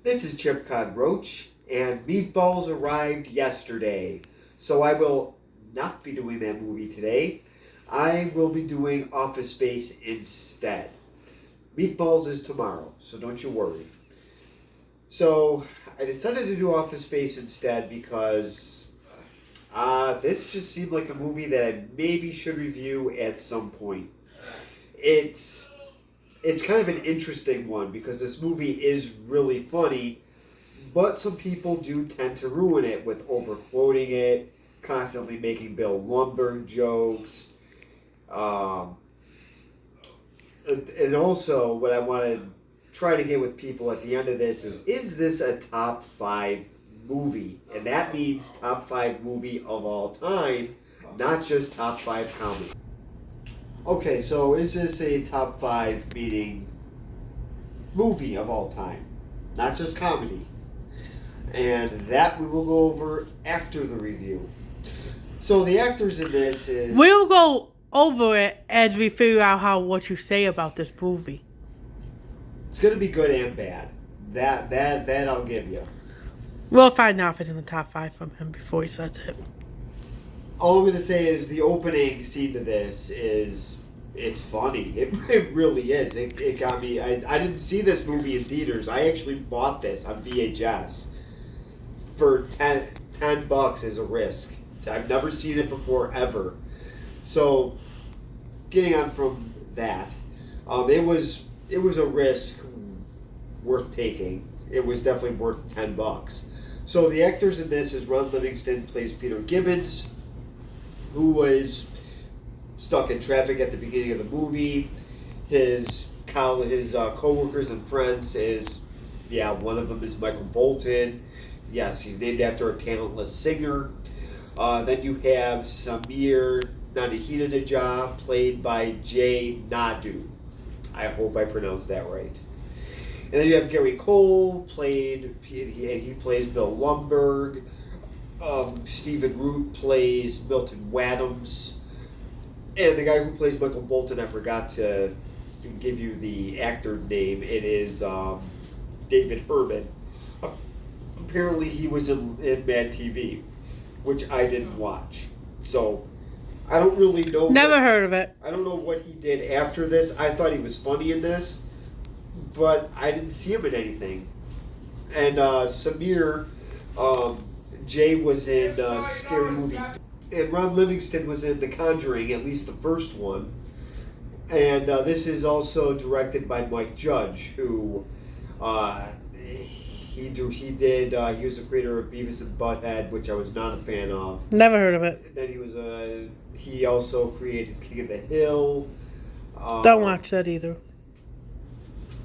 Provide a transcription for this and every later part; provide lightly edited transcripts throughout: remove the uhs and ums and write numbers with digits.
This is Chip Con Roach, and Meatballs arrived yesterday. So I will not be doing that movie today. I will be doing Office Space instead. Meatballs is tomorrow, so don't you worry. So I decided to do Office Space instead because this just seemed like a movie that I maybe should review at some point. It's it's kind of an interesting one because this movie is really funny, but some people do tend to ruin it with overquoting it, constantly making Bill Lumbergh jokes. Um, and also, what I want to try to get with people at the end of this is this a top five movie? And that means top five movie of all time, not just top five comedy. Okay, so is this a top five meaning movie of all time, not just comedy? And that we will go over after the review. So the actors in this is We'll go over it as we figure out what you say about this movie. it's gonna be good and bad. That I'll give you. We'll find out if it's in the top five from him before he says it. All I'm gonna say is the opening scene to this is it's funny. It really is. It got me. I didn't see this movie in theaters. I actually bought this on VHS for $10 as a risk. I've never seen it before ever. So, getting on from that, it was a risk worth taking. It was definitely worth $10. So the actors in this is Ron Livingston plays Peter Gibbons, who was stuck in traffic at the beginning of the movie. His co-workers and friends is, one of them is Michael Bolton. Yes, he's named after a talentless singer. Then you have Samir Nanahinanajah, played by Jay Nadu. I hope I pronounced that right. And then you have Gary Cole, he plays Bill Lumbergh. Stephen Root plays Milton Wadhams. And the guy who plays Michael Bolton, I forgot to give you the actor name. It is David Herman. Apparently he was in Mad TV, which I didn't watch. So I don't really know. Never heard of it. I don't know what he did after this. I thought he was funny in this, but I didn't see him in anything. And Samir, Jay was in Scary Movie. And Ron Livingston was in The Conjuring, at least the first one. And this is also directed by Mike Judge, who he was the creator of Beavis and Butthead, which I was not a fan of. Never heard of it. Then he also created King of the Hill. Don't watch that either.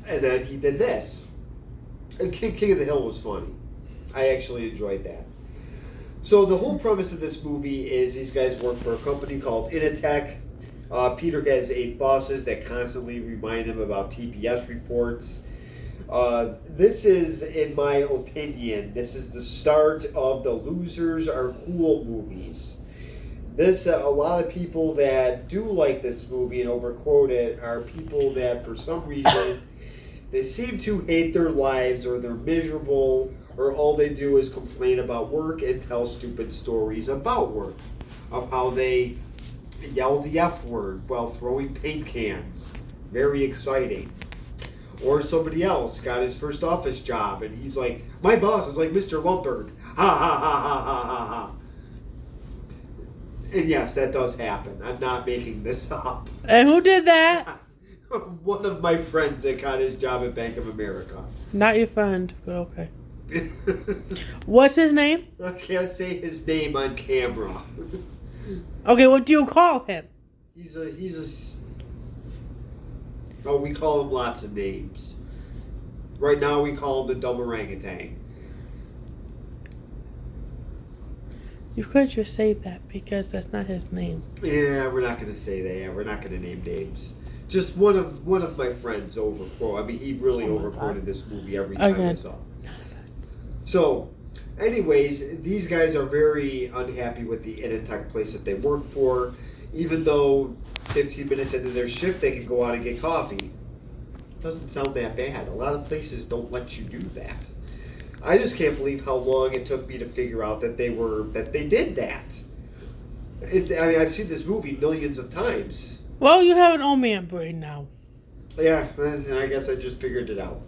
And then he did this. And King of the Hill was funny. I actually enjoyed that. So the whole premise of this movie is these guys work for a company called Initech. Peter has 8 bosses that constantly remind him about TPS reports. This is, in my opinion, this is the start of the Losers Are Cool movies. A lot of people that do like this movie and overquote it are people that, for some reason, they seem to hate their lives, or they're miserable, or all they do is complain about work and tell stupid stories about work, of how they yell the F word while throwing paint cans. Very exciting. Or somebody else got his first office job and he's like, my boss is like Mr. Lumbergh. Ha ha ha ha ha ha ha. And yes, that does happen. I'm not making this up. And who did that? One of my friends that got his job at Bank of America. Not your friend, but okay. What's his name? I can't say his name on camera. Okay, what do you call him? Oh, we call him lots of names. Right now we call him the dumb orangutan. You could just say that because that's not his name. Yeah, we're not going to say that. Yeah, we're not going to name names. Just one of my friends overquote. I mean, he really overquoted this movie every time I saw it. So, anyways, these guys are very unhappy with the Initech place that they work for. Even though 15 minutes into their shift, they can go out and get coffee. Doesn't sound that bad. A lot of places don't let you do that. I just can't believe how long it took me to figure out that they did that. I mean, I've seen this movie millions of times. Well, you have an old man brain now. Yeah, I guess I just figured it out.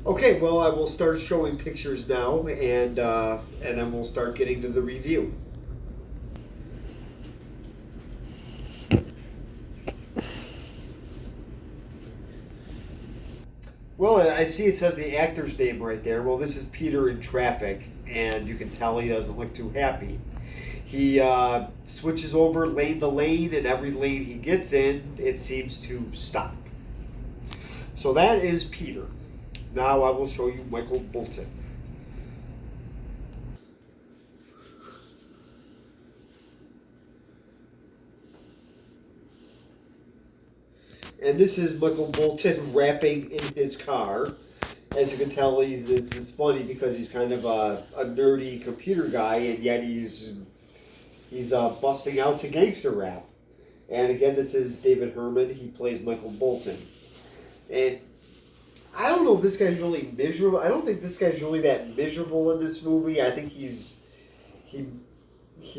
Okay, well, I will start showing pictures now, and then we'll start getting to the review. Well, I see it says the actor's name right there. Well, this is Peter in traffic, and you can tell he doesn't look too happy. He switches over lane to lane, and every lane he gets in, it seems to stop. So that is Peter. Now I will show you Michael Bolton. And this is Michael Bolton rapping in his car. As you can tell, it's funny because he's kind of a nerdy computer guy, and yet he's busting out to gangster rap. And again, this is David Herman. He plays Michael Bolton. And I don't know if this guy's really miserable. I don't think this guy's really that miserable in this movie. I think he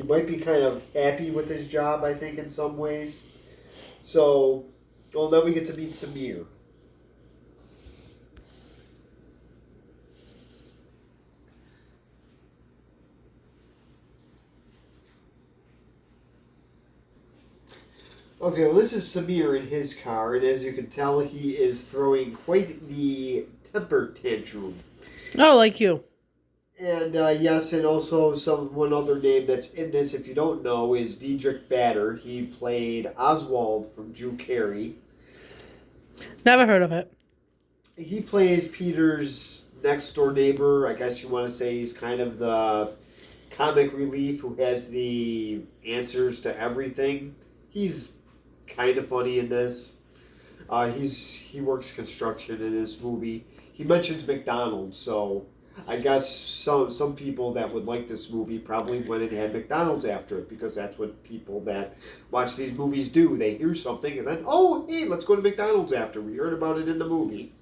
might be kind of happy with his job, I think, in some ways. So, well, then we get to meet Samir. Okay, well, this is Samir in his car, and as you can tell, he is throwing quite the temper tantrum. Oh, like you. And yes, and also one other name that's in this, if you don't know, is Diedrich Bader. He played Oswald from Drew Carey. Never heard of it. He plays Peter's next door neighbor. I guess you want to say he's kind of the comic relief who has the answers to everything. He's kind of funny in this. He works construction in this movie. He mentions McDonald's, so I guess some people that would like this movie probably went and had McDonald's after it, because that's what people that watch these movies do. They hear something and then, oh, hey, let's go to McDonald's after. We heard about it in the movie.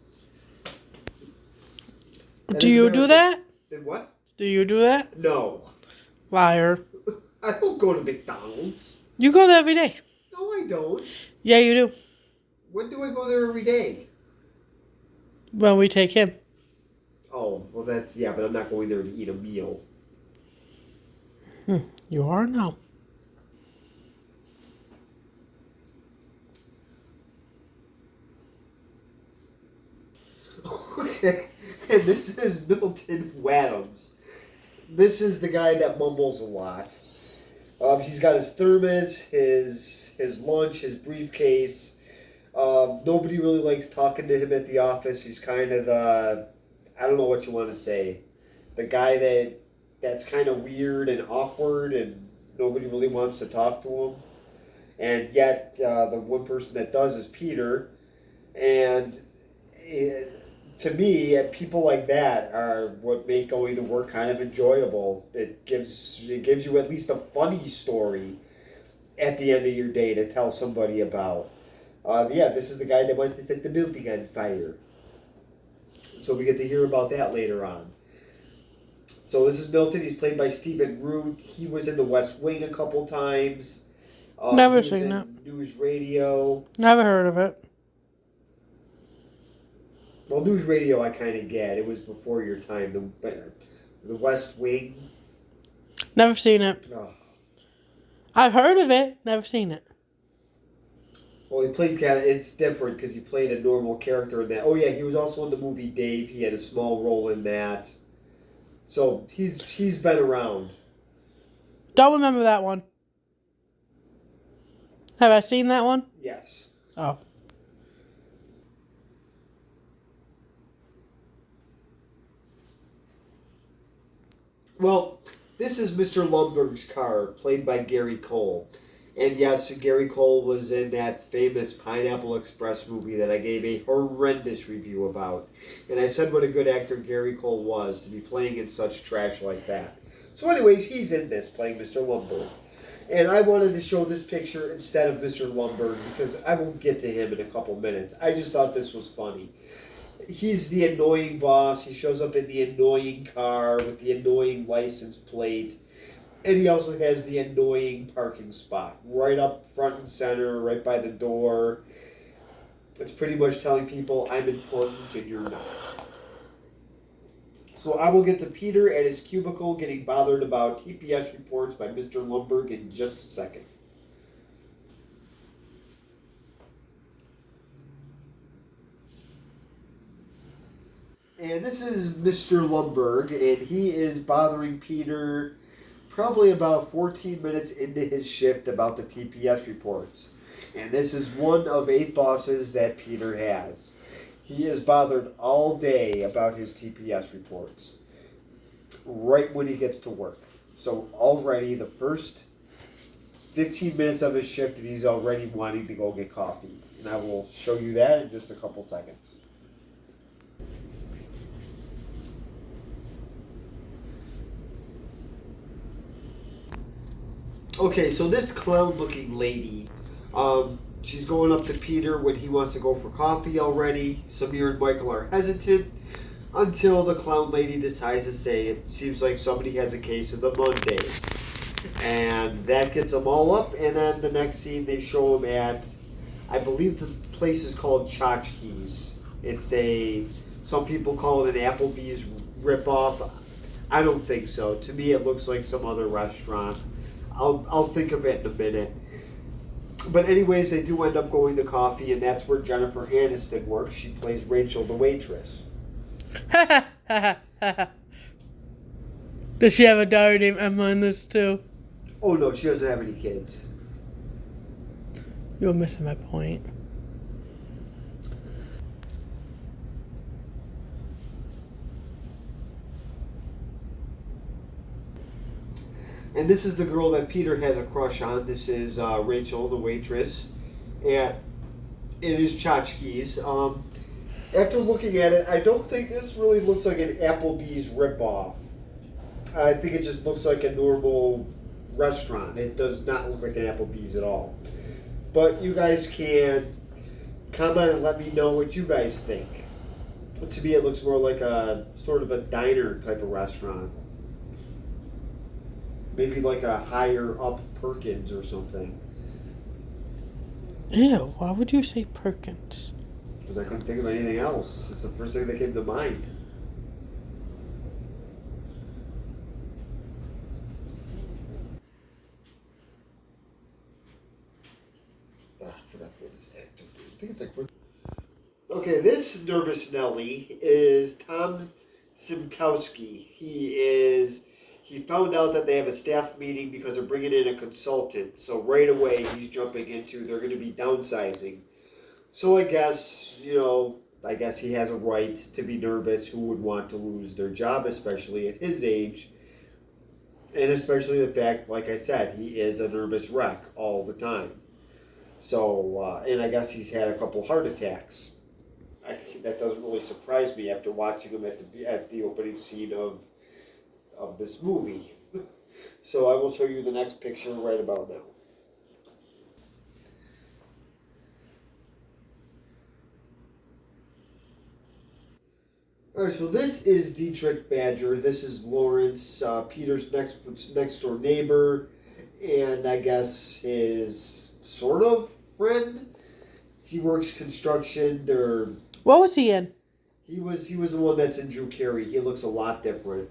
Do you do that? What? Do you do that? No. Liar. I don't go to McDonald's. You go there every day. No, I don't. Yeah, you do. When do I go there every day? When we take him. Oh, well, yeah, but I'm not going there to eat a meal. You are now. Okay, and this is Milton Wadhams. This is the guy that mumbles a lot. He's got his thermos, his lunch, his briefcase. Nobody really likes talking to him at the office. He's kind of the, I don't know what you want to say, the guy that's kind of weird and awkward, and nobody really wants to talk to him. And yet, the one person that does is Peter. And to me, people like that are what make going to work kind of enjoyable. It gives you at least a funny story at the end of your day to tell somebody about. This is the guy that wants to set the building on fire. So we get to hear about that later on. So this is Milton. He's played by Stephen Root. He was in The West Wing a couple times. Never seen it. News Radio. Never heard of it. Well, News Radio I kind of get. It was before your time. The West Wing. Never seen it. Oh. I've heard of it. Never seen it. Well, he played it's different because he played a normal character in that. Oh yeah, he was also in the movie Dave. He had a small role in that. So he's been around. Don't remember that one. Have I seen that one? Yes. Oh. Well, this is Mr. Lumberg's car, played by Gary Cole. And yes, Gary Cole was in that famous Pineapple Express movie that I gave a horrendous review about. And I said what a good actor Gary Cole was to be playing in such trash like that. So anyways, he's in this, playing Mr. Lumberg. And I wanted to show this picture instead of Mr. Lumberg because I will get to him in a couple minutes. I just thought this was funny. He's the annoying boss. He shows up in the annoying car with the annoying license plate. And he also has the annoying parking spot right up front and center, right by the door. It's pretty much telling people I'm important and you're not. So I will get to Peter at his cubicle getting bothered about TPS reports by Mr. Lumberg in just a second. And this is Mr. Lumberg, and he is bothering Peter probably about 14 minutes into his shift about the TPS reports. And this is one of 8 bosses that Peter has. He is bothered all day about his TPS reports, right when he gets to work. So already the first 15 minutes of his shift, and he's already wanting to go get coffee. And I will show you that in just a couple seconds. Okay, so this clown-looking lady, she's going up to Peter when he wants to go for coffee already. Samir and Michael are hesitant until the clown lady decides to say it seems like somebody has a case of the Mondays. And that gets them all up, and then the next scene they show them at, I believe the place is called Tchotchkes. Some people call it an Applebee's ripoff. I don't think so. To me it looks like some other restaurant. I'll think of it in a minute. But anyways, they do end up going to coffee, and that's where Jennifer Aniston works. She plays Rachel, the waitress. Does she have a daughter named Emma in this too? Oh no, she doesn't have any kids. You're missing my point. And this is the girl that Peter has a crush on. This is Rachel, the waitress. And it is Tchotchkes. After looking at it, I don't think this really looks like an Applebee's ripoff. I think it just looks like a normal restaurant. It does not look like an Applebee's at all. But you guys can comment and let me know what you guys think. To me, it looks more like a sort of a diner type of restaurant. Maybe like a higher up Perkins or something. Ew, why would you say Perkins? Because I couldn't think of anything else. It's the first thing that came to mind. I forgot what his actor did. I think it's like... Okay, this nervous Nelly is Tom Simkowski. He found out that they have a staff meeting because they're bringing in a consultant. So right away he's jumping into they're going to be downsizing. So I guess he has a right to be nervous. Who would want to lose their job, especially at his age? And especially the fact, like I said, he is a nervous wreck all the time. So, and I guess he's had a couple heart attacks. That doesn't really surprise me after watching him at the opening scene of this movie. So I will show you the next picture right about now. Alright, so this is Dietrich Badger. This is Lawrence, Peter's next door neighbor, and I guess his sort of friend. He works construction. What was he in? He was the one that's in Drew Carey. He looks a lot different.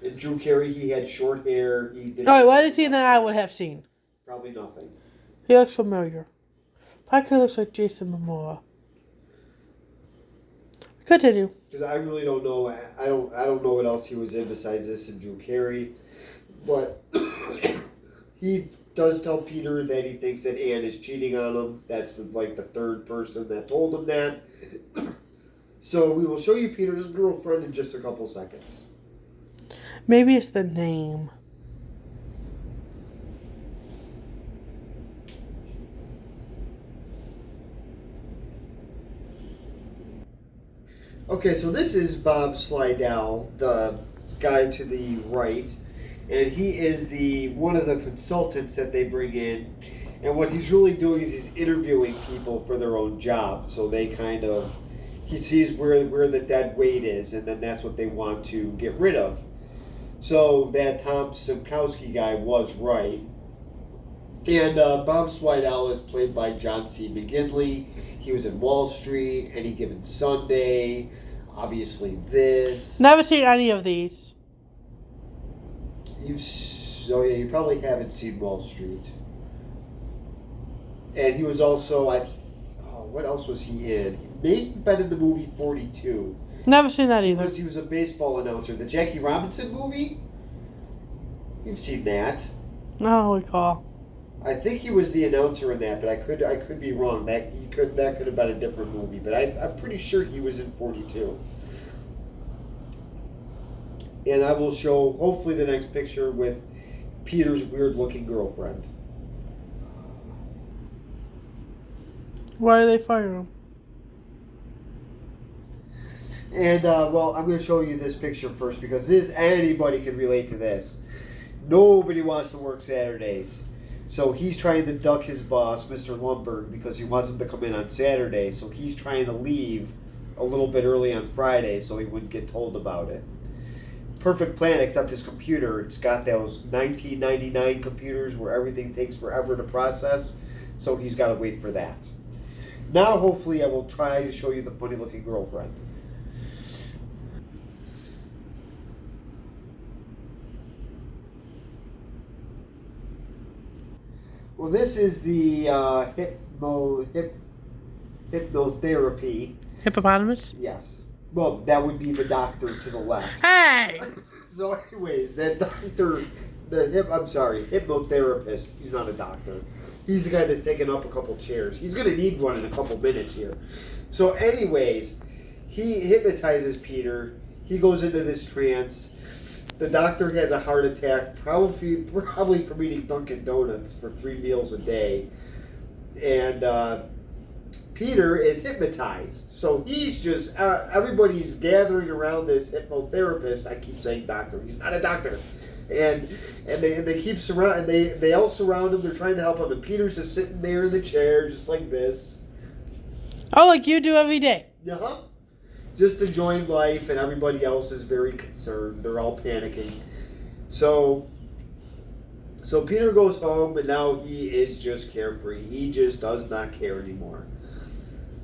In Drew Carey, he had short hair. What is he that I would have seen? Probably nothing. He looks familiar. Probably kind of looks like Jason Momoa. Continue. Because I really don't know. I don't know what else he was in besides this and Drew Carey. But he does tell Peter that he thinks that Anne is cheating on him. That's the third person that told him that. So we will show you Peter's girlfriend in just a couple seconds. Maybe it's the name. Okay, so this is Bob Slidell, the guy to the right, and he is one of the consultants that they bring in. And what he's really doing is he's interviewing people for their own job, so they kind of he sees where the dead weight is, and then that's what they want to get rid of. So that Tom Simkowski guy was right. And Bob Swidell is played by John C. McGinley. He was in Wall Street, Any Given Sunday, obviously this. Never seen any of these. You probably haven't seen Wall Street. And he was also, what else was he in? He may have been in the movie 42. Never seen that either. He was a baseball announcer. The Jackie Robinson movie? You've seen that. I don't recall. I think he was the announcer in that, but I could be wrong. That could have been a different movie, but I'm pretty sure he was in 42. And I will show hopefully the next picture with Peter's weird-looking girlfriend. Why did they fire him? And well, I'm going to show you this picture first because anybody can relate to this. Nobody wants to work Saturdays. So he's trying to duck his boss, Mr. Lumberg, because he wants him to come in on Saturday. So he's trying to leave a little bit early on Friday so he wouldn't get told about it. Perfect plan, except his computer. It's got those 1999 computers where everything takes forever to process. So he's got to wait for that. Now, hopefully, I will try to show you the funny-looking girlfriend. Well, this is the hypnotherapy. Hippopotamus? Yes. Well, that would be the doctor to the left. Hey! So, anyways, that doctor, hypnotherapist, he's not a doctor. He's the guy that's taking up a couple chairs. He's going to need one in a couple minutes here. So, anyways, he hypnotizes Peter. He goes into this trance. The doctor has a heart attack, probably from eating Dunkin' Donuts for 3 meals a day. And Peter is hypnotized. So he's just, everybody's gathering around this hypnotherapist. I keep saying doctor. He's not a doctor. And they keep surround, and they all surround him. They're trying to help him. And Peter's just sitting there in the chair, just like this. Oh, like you do every day. Uh-huh. Just enjoying life, and everybody else is very concerned. They're all panicking. So Peter goes home, and now he is just carefree. He just does not care anymore.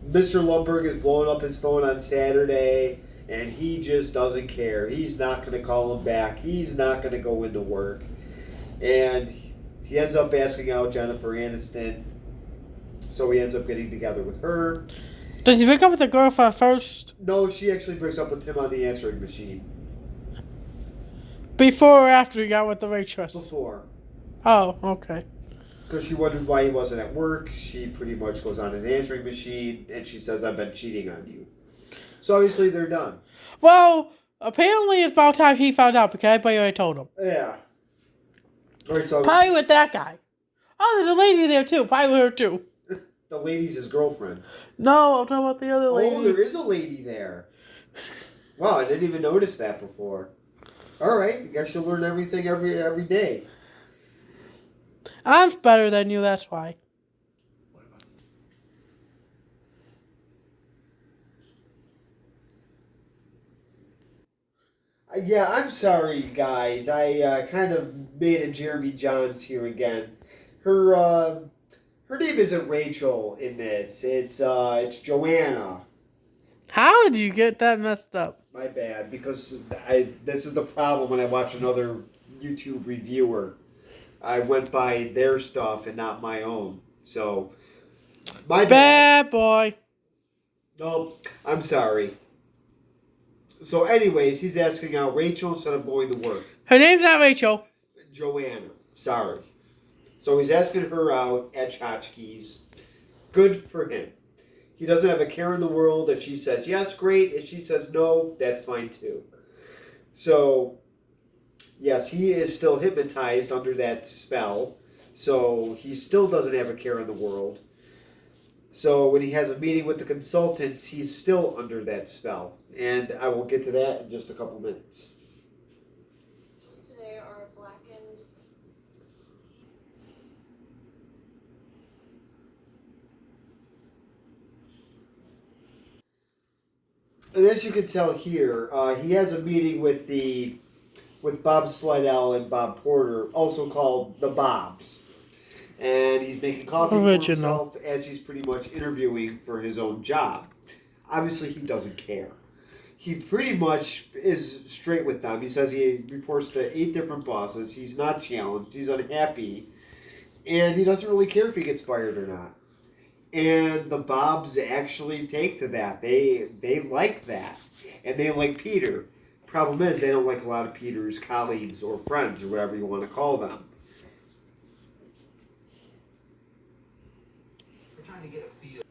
Mr. Lumberg is blowing up his phone on Saturday, and he just doesn't care. He's not going to call him back. He's not going to go into work. And he ends up asking out Jennifer Aniston, so he ends up getting together with her. Does he break up with the girlfriend first? No, she actually breaks up with him on the answering machine. Before or after he got with the waitress? Before. Oh, okay. Because she wondered why he wasn't at work. She pretty much goes on his answering machine, and she says, I've been cheating on you. So obviously they're done. Well, apparently it's about time he found out because everybody already told him. Yeah. All right, so Probably with that guy. Oh, there's a lady there too. Probably with her too. the lady's his girlfriend. No, I'm talking about the other lady. Oh, there is a lady there. Wow, I didn't even notice that before. All right, I guess you'll learn everything every day. I'm better than you, that's why. Yeah, I'm sorry, guys. I kind of made a Jeremy Johns here again. Her name isn't Rachel in this. It's Joanna. How did you get that messed up? My bad, because this is the problem when I watch another YouTube reviewer. I went by their stuff and not my own. So, my bad. Bad boy. Nope, I'm sorry. So anyways, he's asking out Rachel instead of going to work. Her name's not Rachel. Joanna. Sorry. So he's asking her out at Tchotchkes. Good for him. He doesn't have a care in the world. If she says yes, great. If she says no, that's fine too. So, yes, he is still hypnotized under that spell. So he still doesn't have a care in the world. So when he has a meeting with the consultants, he's still under that spell. And I will get to that in just a couple minutes. Today are blackened. And as you can tell here, he has a meeting with Bob Slidell and Bob Porter, also called the Bobs. And he's making coffee for himself as he's pretty much interviewing for his own job. Obviously, he doesn't care. He pretty much is straight with them. He says he reports to 8 different bosses. He's not challenged. He's unhappy. And he doesn't really care if he gets fired or not. And the Bobs actually take to that. They like that. And they like Peter. Problem is, they don't like a lot of Peter's colleagues or friends or whatever you want to call them. We're trying to get a feel.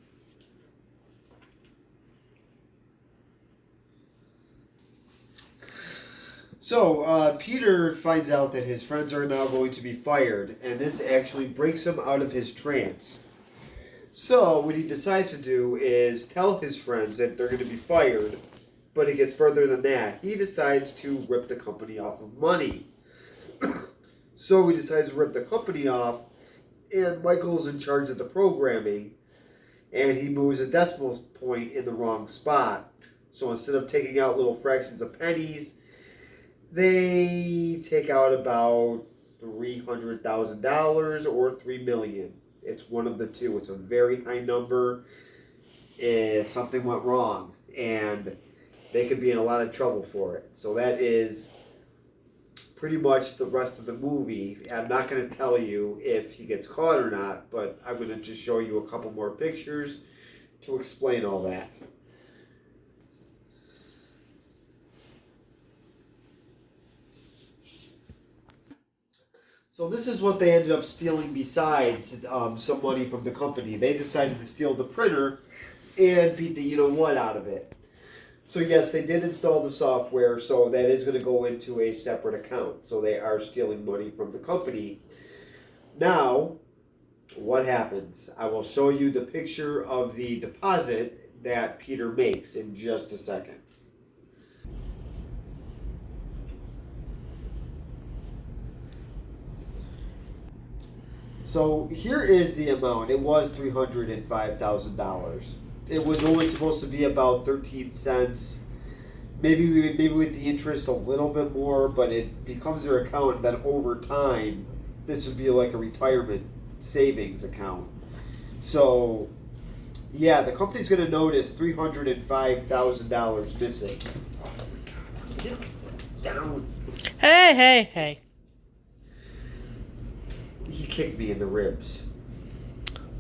So, Peter finds out that his friends are now going to be fired, and this actually breaks him out of his trance. So, what he decides to do is tell his friends that they're going to be fired, but it gets further than that. He decides to rip the company off of money. So, he decides to rip the company off, and Michael's in charge of the programming, and he moves a decimal point in the wrong spot. So, instead of taking out little fractions of pennies, they take out about $300,000 or $3 million. It's one of the two. It's a very high number. Something went wrong, and they could be in a lot of trouble for it. So that is pretty much the rest of the movie. I'm not going to tell you if he gets caught or not, but I'm going to just show you a couple more pictures to explain all that. So this is what they ended up stealing besides some money from the company. They decided to steal the printer and beat the you-know-what out of it. So yes, they did install the software, so that is going to go into a separate account. So they are stealing money from the company. Now, what happens? I will show you the picture of the deposit that Peter makes in just a second. So here is the amount. It was $305,000. It was only supposed to be about 13 cents. Maybe with the interest a little bit more, but it becomes their account. And then over time, this would be like a retirement savings account. So, yeah, the company's going to notice $305,000 missing. Down. Hey. He kicked me in the ribs.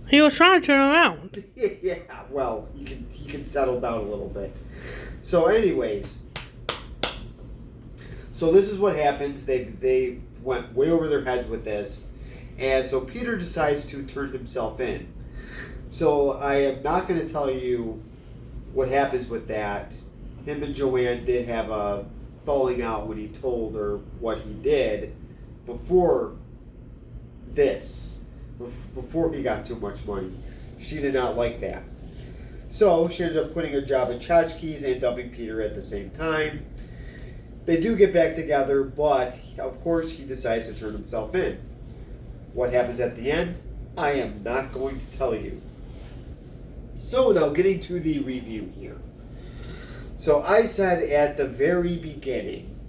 He was trying to turn around. Yeah, well, he can settle down a little bit. So, anyways, so this is what happens. They went way over their heads with this, and so Peter decides to turn himself in. So I am not going to tell you what happens with that. Him and Joanne did have a falling out when he told her what he did before this, before he got too much money. She did not like that. So she ends up quitting her job at Tchotchkes and dumping Peter at the same time. They do get back together, but of course he decides to turn himself in. What happens at the end? I am not going to tell you. So now getting to the review here. So I said at the very beginning,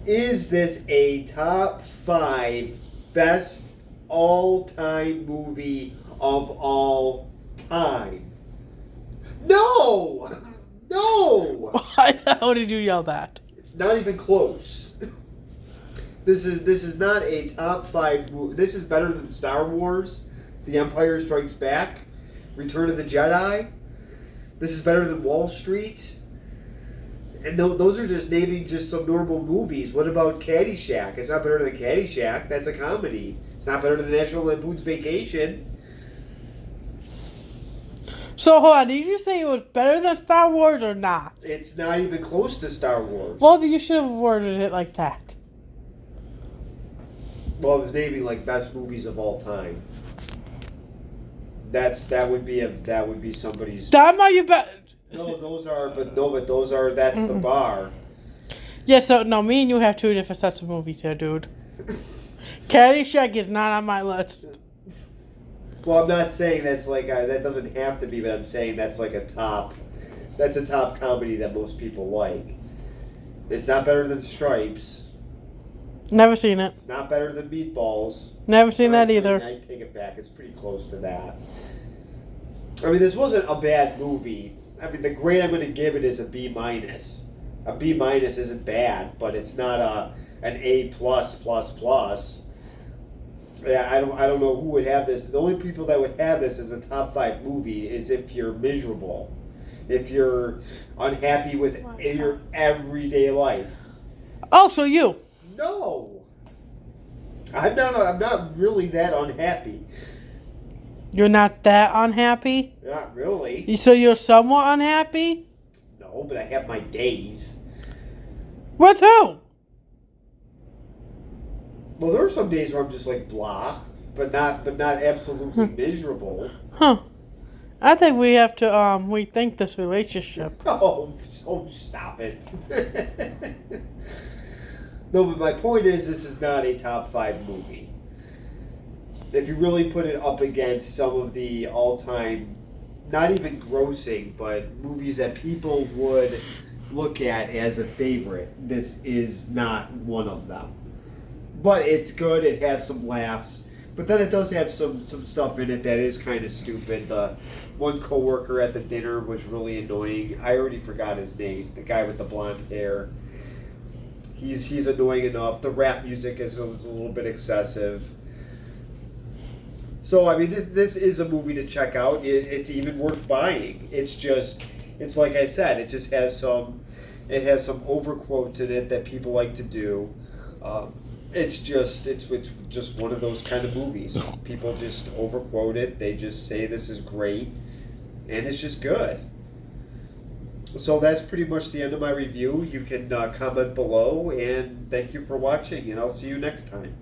is this a top 5 best all-time movie of all time? No! Why the hell did you yell that? It's not even close. This is not a top 5 movie. This is better than Star Wars, The Empire Strikes Back, Return of the Jedi. This is better than Wall Street. And those are just naming just some normal movies. What about Caddyshack? It's not better than Caddyshack. That's a comedy. It's not better than National Lampoon's Vacation. So hold on, did you say it was better than Star Wars or not? It's not even close to Star Wars. Well, then you should have worded it like that. Well, I was naming like best movies of all time. That would be somebody's. That might you bet. No, those are, but those are. That's the bar. Yeah, so no, me and you have 2 different sets of movies here, dude. Caddyshack is not on my list. Well, I'm not saying that's like that doesn't have to be, but I'm saying that's like a top That's a top comedy that most people like. It's not better than Stripes. Never seen it. It's not better than Meatballs. Never seen that Actually, either. I take it back. It's pretty close to that. I mean, this wasn't a bad movie. I mean, the grade I'm going to give it is a B minus. A B minus isn't bad, but it's not an A plus plus plus. Yeah, I don't know who would have this. The only people that would have this as a top 5 movie is if you're miserable, if you're unhappy with your everyday life. Oh, so you? No, I'm not really that unhappy. You're not that unhappy? Not really. So you're somewhat unhappy? No, but I have my days. With who? Well, there are some days where I'm just like blah, but not absolutely miserable. Huh. I think we have to rethink this relationship. Oh, stop it. No, but my point is this is not a top 5 movie. If you really put it up against some of the all-time, not even grossing, but movies that people would look at as a favorite, this is not one of them. But it's good, it has some laughs, but then it does have some stuff in it that is kind of stupid. The one coworker at the dinner was really annoying. I already forgot his name, the guy with the blonde hair. He's annoying enough. The rap music is a little bit excessive. So, I mean, this is a movie to check out. It's even worth buying. It's like I said, it just has some overquotes in it that people like to do. It's just one of those kind of movies. People just overquote it. They just say this is great, and it's just good. So that's pretty much the end of my review. You can comment below, and thank you for watching, and I'll see you next time.